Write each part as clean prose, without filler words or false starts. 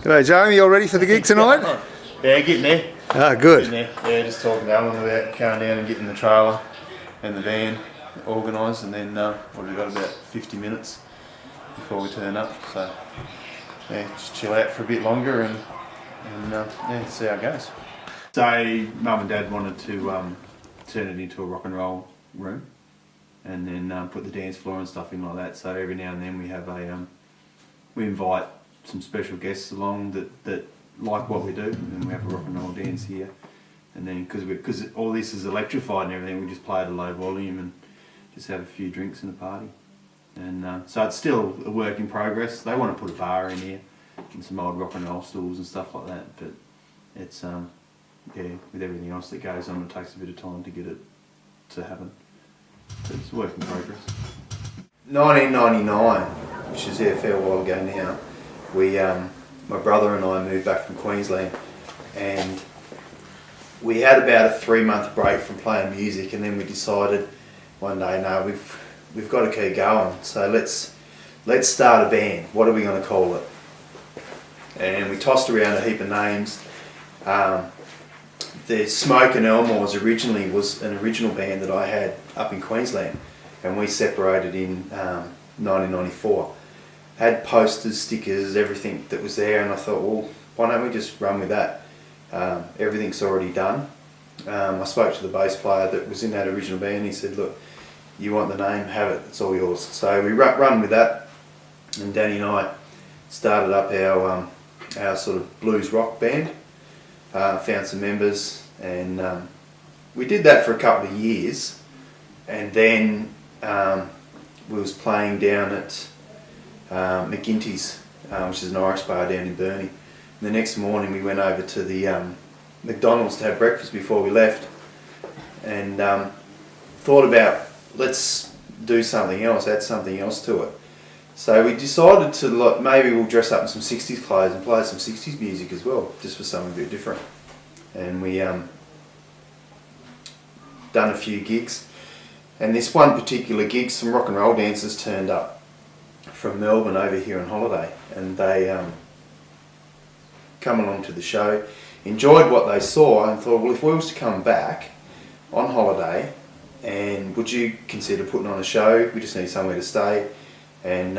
G'day Jamie, you all ready for the gig tonight? Yeah, getting there. Ah, good. Getting there. Yeah, just talking to Alan about going down and getting the trailer and the van organised, and then we've got about 50 minutes before we turn up. So yeah, just chill out for a bit longer and yeah, see how it goes. So Mum and Dad wanted to turn it into a rock and roll room, and then put the dance floor and stuff in like that. So every now and then we have a we invite some special guests along that like what we do, and we have a rock and roll dance here. And then because all this is electrified and everything, we just play at a low volume and just have a few drinks and a party. And so it's still a work in progress. They want to put a bar in here and some old rock and roll stools and stuff like that, but it's yeah, with everything else that goes on, it takes a bit of time to get it to happen. So it's a work in progress. 1999, which is a fair while ago now, we, my brother and I moved back from Queensland, and we had about a 3-month break from playing music, and then we decided one day, no, we've got to keep going, so let's start a band. What are we going to call it? And we tossed around a heap of names. The SMOKIN ELMORES originally was an original band that I had up in Queensland, and we separated in 1994. Had posters, stickers, everything that was there, and I thought, well, why don't we just run with that? Everything's already done. I spoke to the bass player that was in that original band. He said, look, you want the name, have it, it's all yours. So we run with that, and Danny and I started up our sort of blues rock band. Found some members, and we did that for a couple of years, and then we was playing down at McGinty's, which is an Irish bar down in Burnie. And the next morning we went over to the McDonald's to have breakfast before we left, and thought about, let's do something else, add something else to it. So we decided to look, maybe we'll dress up in some 60s clothes and play some 60s music as well, just for something a bit different. And we done a few gigs, and this one particular gig, some rock and roll dancers turned up from Melbourne over here on holiday, and they come along to the show, enjoyed what they saw, and thought, well, if we was to come back on holiday, and would you consider putting on a show? We just need somewhere to stay and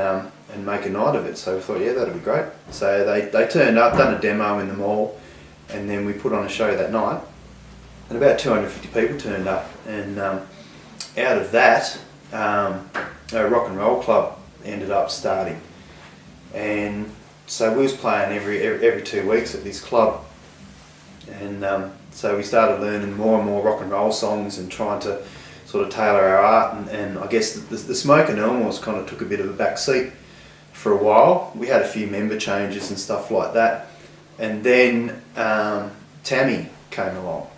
make a night of it. So we thought, yeah, that'd be great. So they turned up, done a demo in the mall, and then we put on a show that night, and about 250 people turned up, and out of that, a rock and roll club ended up starting, and so we was playing every 2 weeks at this club, and so we started learning more and more rock and roll songs and trying to sort of tailor our art, and I guess the SMOKIN ELMORES kind of took a bit of a back seat for a while. We had a few member changes and stuff like that, and then Tammy came along,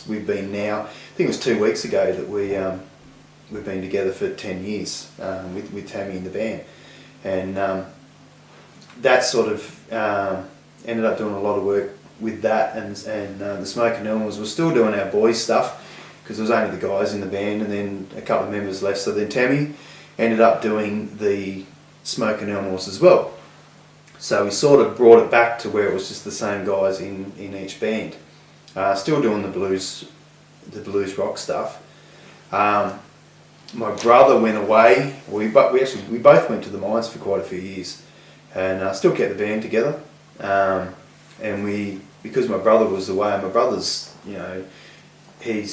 we've been now, I think it was 2 weeks ago that we've been together for 10 years with Tammy in the band, and that sort of ended up doing a lot of work with that, and the SMOKIN ELMORES were still doing our boys stuff, because there was only the guys in the band, and then a couple of members left. So then Tammy ended up doing the SMOKIN ELMORES as well. So we sort of brought it back to where it was just the same guys in each band, still doing the blues rock stuff. My brother went away. We both went to the mines for quite a few years, and still kept the band together. And because my brother was away, my brother's, you know, he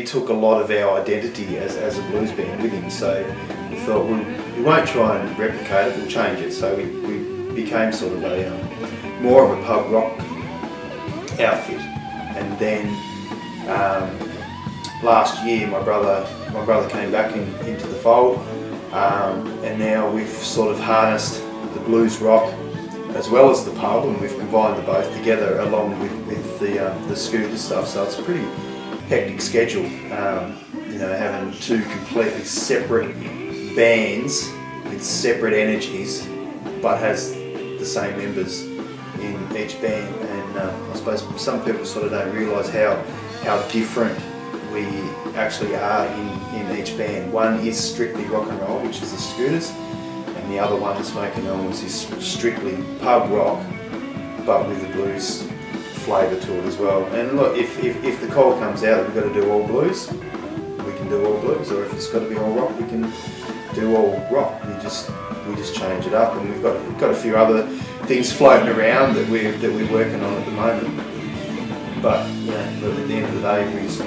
took a lot of our identity as a blues band with him, so we thought, we won't try and replicate it, we'll change it. So we became sort of more of a pub rock outfit, and then last year my brother came back into the fold, and now we've sort of harnessed the blues rock as well as the pub, and we've combined the both together along with the scooter stuff. So it's a pretty hectic schedule, you know, having two completely separate bands with separate energies, but has the same members in each band. And I suppose some people sort of don't realise how different we actually are in each band. One is strictly rock and roll, which is the Scooters, and and the other one, the Smokin Elmores, is strictly pub rock, but with the blues flavour to it as well. And look, if the call comes out that we've got to do all blues, we can do all blues, or if it's got to be all rock, we can do all rock. We just change it up, and we've got a few other things floating around that we're working on at the moment. But you know, but at the end of the day, we just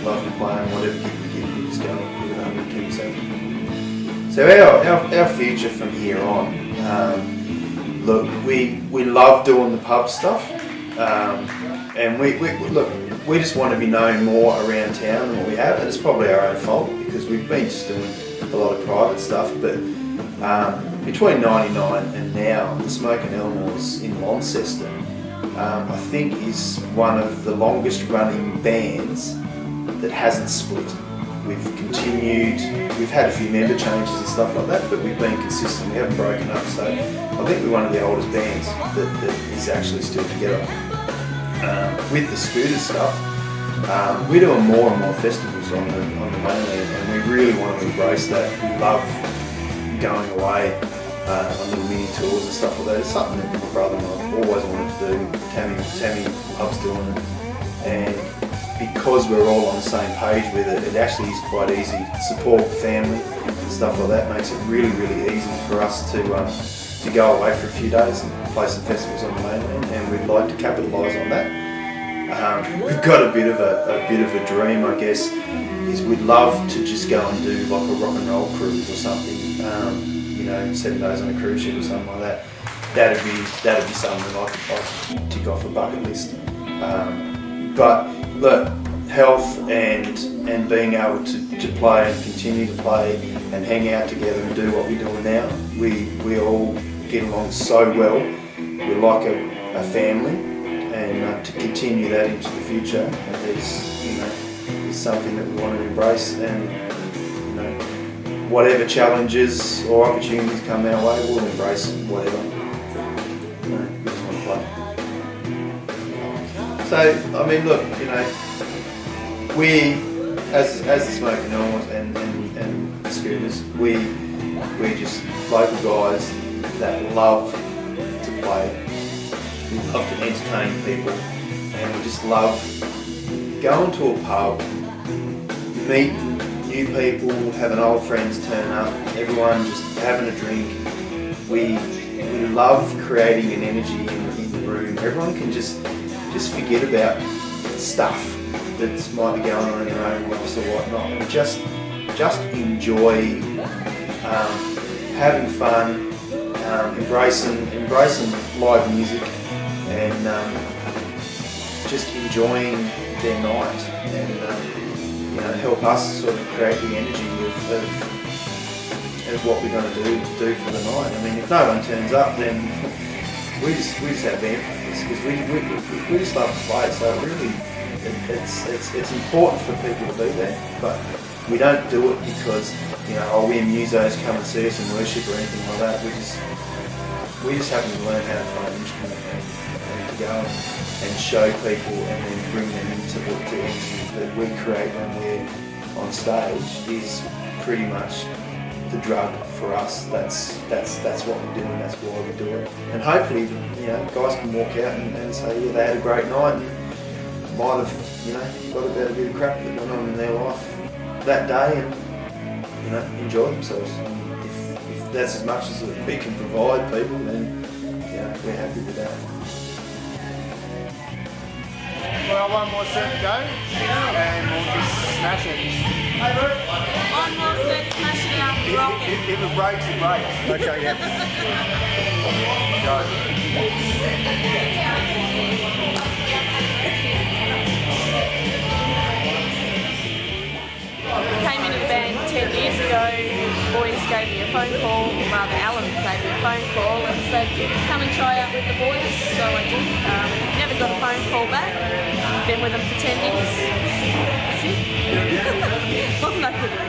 love to play, and whatever gig we get, we just go and give it 110%. So our future from here on, look, we love doing the pub stuff, and we just want to be known more around town than what we have, and it's probably our own fault because we've been just doing a lot of private stuff. But between '99 and now, the Smokin Elmores in Launceston, I think is one of the longest running bands that hasn't split. We've continued, we've had a few member changes and stuff like that, but we've been consistent, we haven't broken up, so I think we're one of the oldest bands that is actually still together. With the scooter stuff, we're doing more and more festivals on the mainland, and we really want to embrace that. We love going away on little mini tours and stuff like that. It's something that my brother and I always wanted to do. Tammy loves doing it, and because we're all on the same page with it, it actually is quite easy to support family and stuff like that. Makes it really, really easy for us to go away for a few days and play some festivals on the mainland, and we'd like to capitalise on that. We've got a bit of a dream, I guess, is we'd love to just go and do like a rock and roll cruise or something. You know, 7 days on a cruise ship or something like that. That'd be something I could tick off a bucket list. But look, health and being able to play and continue to play and hang out together and do what we're doing now, we all get along so well. We're like a family, and to continue that into the future is something that we want to embrace. And you know, whatever challenges or opportunities come our way, we'll embrace whatever. You know, we just want to play. So I mean, look, you know, we as the Smokin Elmores and the Scooters, we're just local guys that love to play. We love to entertain people, and we just love going to a pub, meet new people, having old friends turn up, everyone just having a drink. We love creating an energy in the room. Everyone can just forget about stuff that might be going on in their own lives or whatnot, and just enjoy having fun, embracing live music, and just enjoying their night, and you know, help us sort of create the energy of what we're going to do for the night. I mean, if no one turns up, then we just have band practice, because we just love to play. So really, it's important for people to be there, but we don't do it because, you know, oh, we're musos, come and see us and worship or anything like that. We just happen to learn how to play an instrument and to go and show people and then bring them into the energy that we create when we're on stage is pretty much the drug for us. That's what we do, and that's why we do it. And hopefully, you know, guys can walk out and say, yeah, they had a great night, and might have, you know, got about a bit of crap that went on in their life that day, and you know, enjoy themselves. If that's as much as we can provide people, then you know, we're happy with that. Well, one more set to go, and we'll just smash it. One more set, smash it out, rock it. If it breaks, it breaks. Okay, yeah. Go. Came into the band 10 years ago. Boys gave me a phone call, or rather Alan gave me a phone call and said, come and try out with the boys. So I did. Never got a phone call back. Been with them for 10 years. That's it. I'm not good at it.